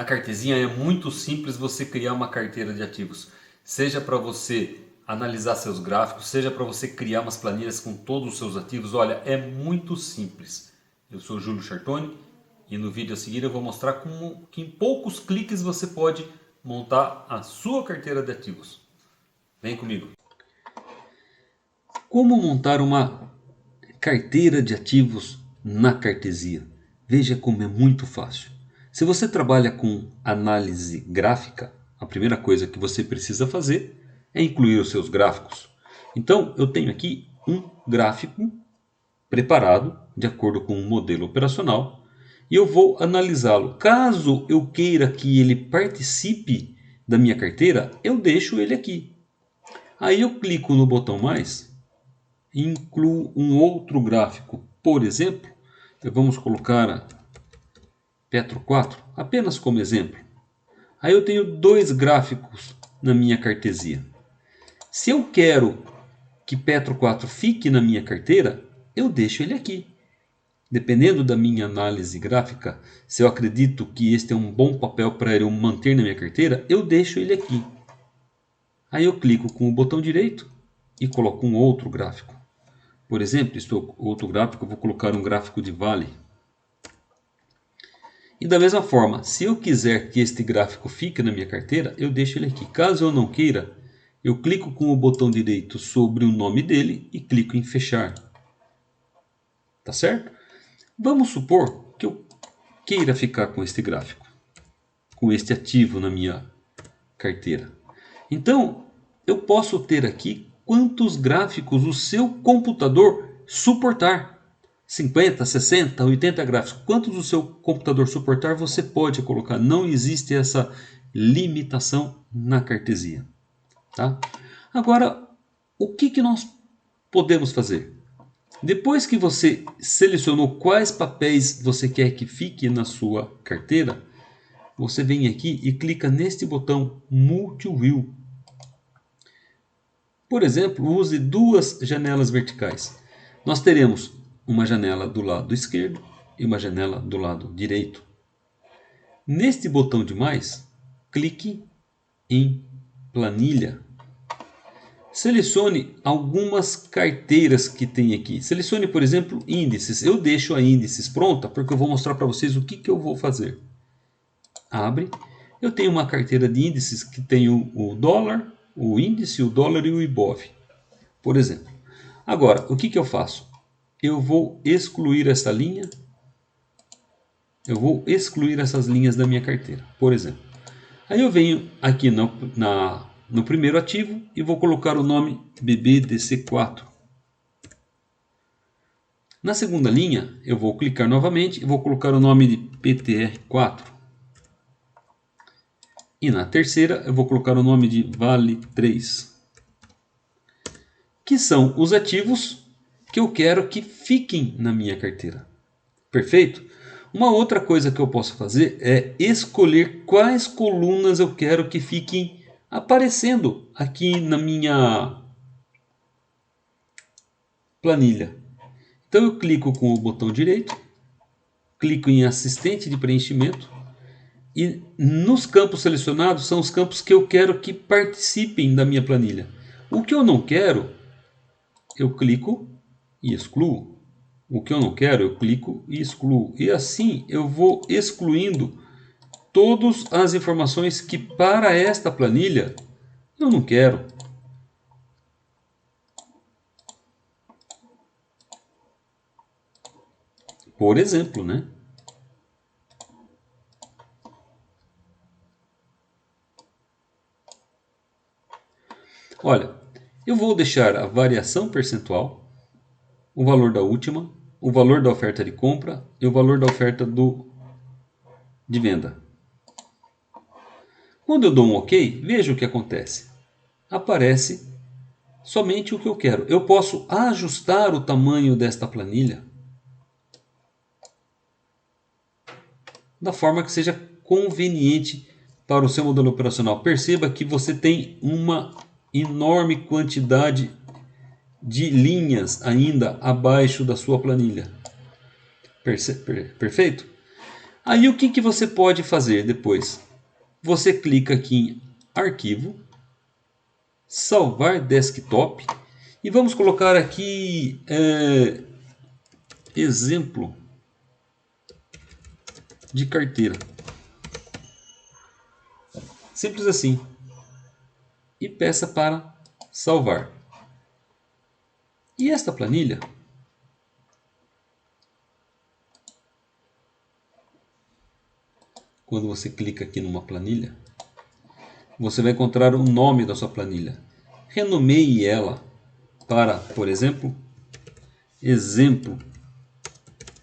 Na Cartezinha é muito simples você criar uma carteira de ativos. Seja para você analisar seus gráficos, seja para você criar umas planilhas com todos os seus ativos. Olha, é muito simples. Eu sou Júlio Chartoni e no vídeo a seguir eu vou mostrar como que em poucos cliques você pode montar a sua carteira de ativos. Vem comigo. Como montar uma carteira de ativos na Cartesia? Veja como é muito fácil. Se você trabalha com análise gráfica, a primeira coisa que você precisa fazer é incluir os seus gráficos. Então, eu tenho aqui um gráfico preparado de acordo com um modelo operacional e eu vou analisá-lo. Caso eu queira que ele participe da minha carteira, eu deixo ele aqui. Aí eu clico no botão mais e incluo um outro gráfico. Por exemplo, vamos colocar Petro 4 apenas como exemplo. Aí eu tenho dois gráficos na minha cartesia. Se eu quero que Petro 4 fique na minha carteira, eu deixo ele aqui. Dependendo da minha análise gráfica, se eu acredito que este é um bom papel para eu manter na minha carteira, eu deixo ele aqui. Aí eu clico com o botão direito e coloco um outro gráfico. Por exemplo, outro gráfico, eu vou colocar um gráfico de Vale. E da mesma forma, se eu quiser que este gráfico fique na minha carteira, eu deixo ele aqui. Caso eu não queira, eu clico com o botão direito sobre o nome dele e clico em fechar. Tá certo? Vamos supor que eu queira ficar com este gráfico, com este ativo na minha carteira. Então, eu posso ter aqui quantos gráficos o seu computador suportar. 50, 60, 80 gráficos. Quantos o seu computador suportar você pode colocar. Não existe essa limitação na Cartesia. Tá? Agora, o que nós podemos fazer? Depois que você selecionou quais papéis você quer que fique na sua carteira, você vem aqui e clica neste botão Multi-View. Por exemplo, use duas janelas verticais. Nós teremos uma janela do lado esquerdo e uma janela do lado direito. Neste botão de mais, clique em Planilha. Selecione algumas carteiras que tem aqui. Selecione, por exemplo, índices. Eu deixo a índices pronta porque eu vou mostrar para vocês o que eu vou fazer. Abre. Eu tenho uma carteira de índices que tem o dólar, o índice, o dólar e o Ibov, por exemplo. Agora, o que eu faço? Eu vou excluir essa linha. Eu vou excluir essas linhas da minha carteira, por exemplo. Aí eu venho aqui no primeiro ativo e vou colocar o nome BBDC4. Na segunda linha, eu vou clicar novamente e vou colocar o nome de PTR4. E na terceira, eu vou colocar o nome de Vale3. Que são os ativos que eu quero que fiquem na minha carteira. Perfeito? Uma outra coisa que eu posso fazer é escolher quais colunas eu quero que fiquem aparecendo aqui na minha planilha. Então eu clico com o botão direito, clico em assistente de preenchimento e nos campos selecionados são os campos que eu quero que participem da minha planilha. O que eu não quero, eu clico e excluo. O que eu não quero, eu clico e excluo. E assim eu vou excluindo todas as informações que para esta planilha eu não quero. Por exemplo, né? Olha, eu vou deixar a variação percentual, o valor da última, o valor da oferta de compra e o valor da oferta de venda. Quando eu dou um OK, veja o que acontece. Aparece somente o que eu quero. Eu posso ajustar o tamanho desta planilha da forma que seja conveniente para o seu modelo operacional. Perceba que você tem uma enorme quantidade de linhas ainda abaixo da sua planilha. Perfeito? Aí o que você pode fazer depois? Você clica aqui em Arquivo, Salvar Desktop e vamos colocar aqui exemplo de carteira. Simples assim. E peça para salvar. E esta planilha, quando você clica aqui numa planilha, você vai encontrar o nome da sua planilha. Renomeie ela para, por exemplo, exemplo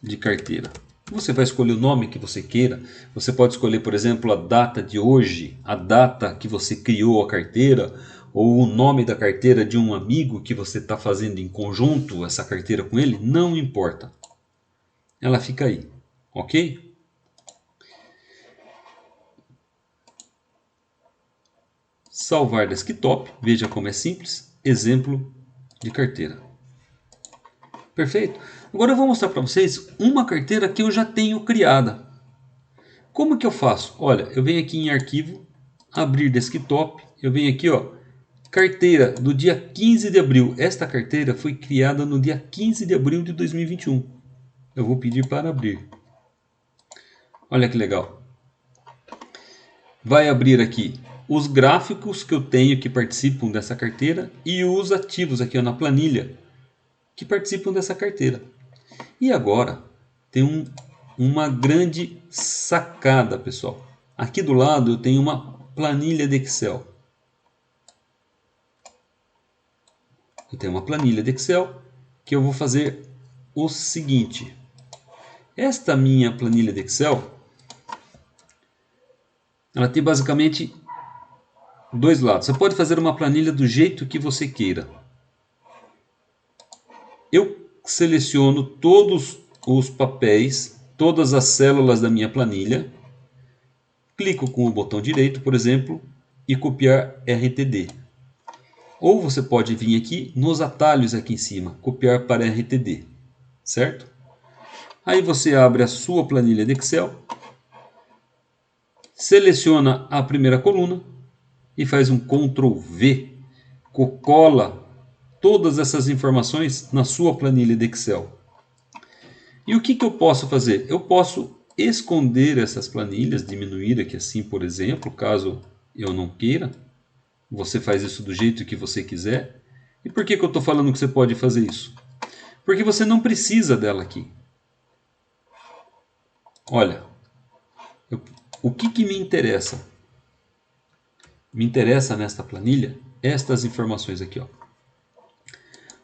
de carteira. Você vai escolher o nome que você queira. Você pode escolher, por exemplo, a data de hoje, a data que você criou a carteira, ou o nome da carteira de um amigo que você está fazendo em conjunto essa carteira com ele. Não importa. Ela fica aí, ok? Salvar desktop, veja como é simples, exemplo de carteira. Perfeito? Agora eu vou mostrar para vocês uma carteira que eu já tenho criada. Como que eu faço? Olha, eu venho aqui em arquivo, abrir desktop, eu venho aqui, ó, carteira do dia 15 de abril. Esta carteira foi criada no dia 15 de abril de 2021. Eu vou pedir para abrir. Olha que legal. Vai abrir aqui os gráficos que eu tenho que participam dessa carteira e os ativos aqui ó, na planilha que participam dessa carteira. E agora tem uma grande sacada, pessoal. Aqui do lado eu tenho uma planilha de Excel. Eu tenho uma planilha de Excel que eu vou fazer o seguinte. Esta minha planilha de Excel, ela tem basicamente dois lados. Você pode fazer uma planilha do jeito que você queira. Eu seleciono todos os papéis, todas as células da minha planilha, clico com o botão direito, por exemplo, e copiar RTD. Ou você pode vir aqui nos atalhos aqui em cima, copiar para RTD, certo? Aí você abre a sua planilha de Excel, seleciona a primeira coluna e faz um Ctrl V, cola todas essas informações na sua planilha de Excel. E o que eu posso fazer? Eu posso esconder essas planilhas, diminuir aqui assim, por exemplo, caso eu não queira. Você faz isso do jeito que você quiser. E por que eu estou falando que você pode fazer isso? Porque você não precisa dela aqui. Olha, o que me interessa? Me interessa nesta planilha estas informações aqui. Ó.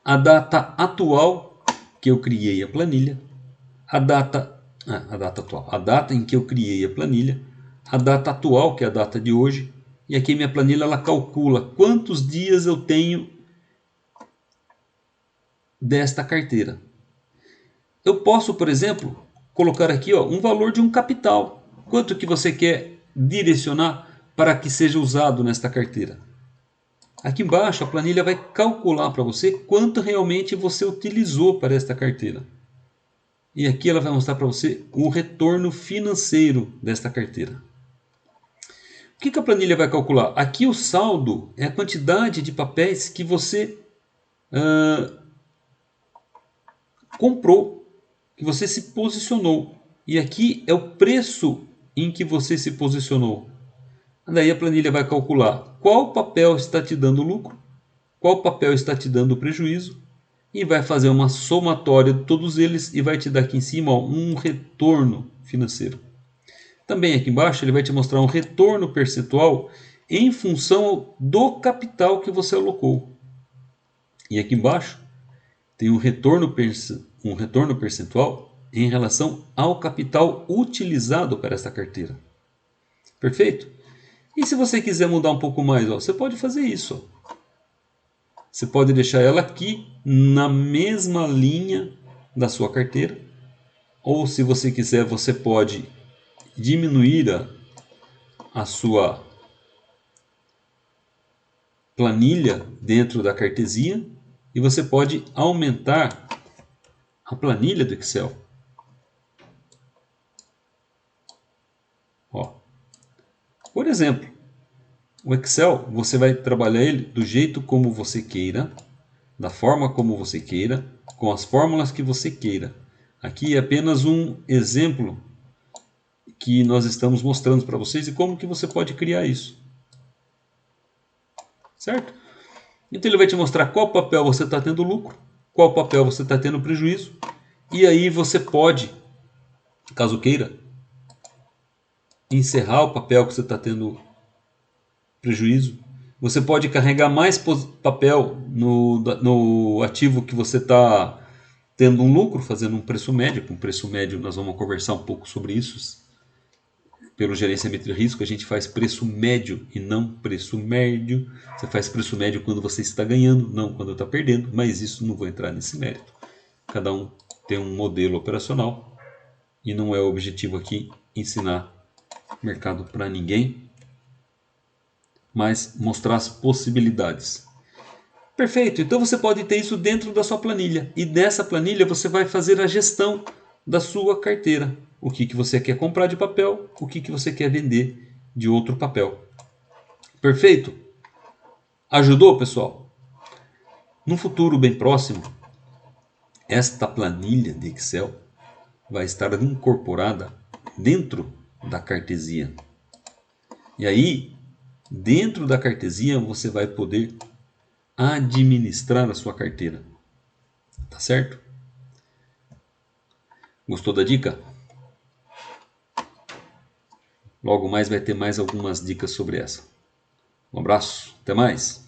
A data atual que eu criei a planilha, a data atual, a data em que eu criei a planilha, a data atual, que é a data de hoje, e aqui minha planilha ela calcula quantos dias eu tenho desta carteira. Eu posso, por exemplo, colocar aqui ó, um valor de um capital. Quanto que você quer direcionar para que seja usado nesta carteira? Aqui embaixo a planilha vai calcular para você quanto realmente você utilizou para esta carteira. E aqui ela vai mostrar para você o retorno financeiro desta carteira. O que a planilha vai calcular? Aqui o saldo é a quantidade de papéis que você comprou, que você se posicionou. E aqui é o preço em que você se posicionou. Daí a planilha vai calcular qual papel está te dando lucro, qual papel está te dando prejuízo, e vai fazer uma somatória de todos eles e vai te dar aqui em cima ó, um retorno financeiro. Também aqui embaixo ele vai te mostrar um retorno percentual em função do capital que você alocou. E aqui embaixo tem um retorno percentual em relação ao capital utilizado para esta carteira. Perfeito? E se você quiser mudar um pouco mais, ó, você pode fazer isso. Ó. Você pode deixar ela aqui na mesma linha da sua carteira. Ou se você quiser, você pode diminuir a sua planilha dentro da cartezinha. E você pode aumentar a planilha do Excel. Ó. Por exemplo, o Excel, você vai trabalhar ele do jeito como você queira, da forma como você queira, com as fórmulas que você queira. Aqui é apenas um exemplo que nós estamos mostrando para vocês e como que você pode criar isso. Certo? Então ele vai te mostrar qual papel você está tendo lucro, qual papel você está tendo prejuízo, e aí você pode, caso queira, encerrar o papel que você está tendo prejuízo. Você pode carregar mais papel no ativo que você está tendo um lucro, fazendo um preço médio. Com preço médio nós vamos conversar um pouco sobre isso. Pelo gerenciamento de risco, a gente faz preço médio e não preço médio. Você faz preço médio quando você está ganhando, não quando está perdendo, mas isso não vou entrar nesse mérito. Cada um tem um modelo operacional e não é o objetivo aqui ensinar mercado para ninguém, mas mostrar as possibilidades. Perfeito, então você pode ter isso dentro da sua planilha e dessa planilha você vai fazer a gestão da sua carteira. O que você quer comprar de papel, o que você quer vender de outro papel. Perfeito? Ajudou, pessoal? No futuro bem próximo, esta planilha de Excel vai estar incorporada dentro da cartesia. E aí, dentro da cartesia, você vai poder administrar a sua carteira. Tá certo? Gostou da dica? Logo mais vai ter mais algumas dicas sobre essa. Um abraço, até mais!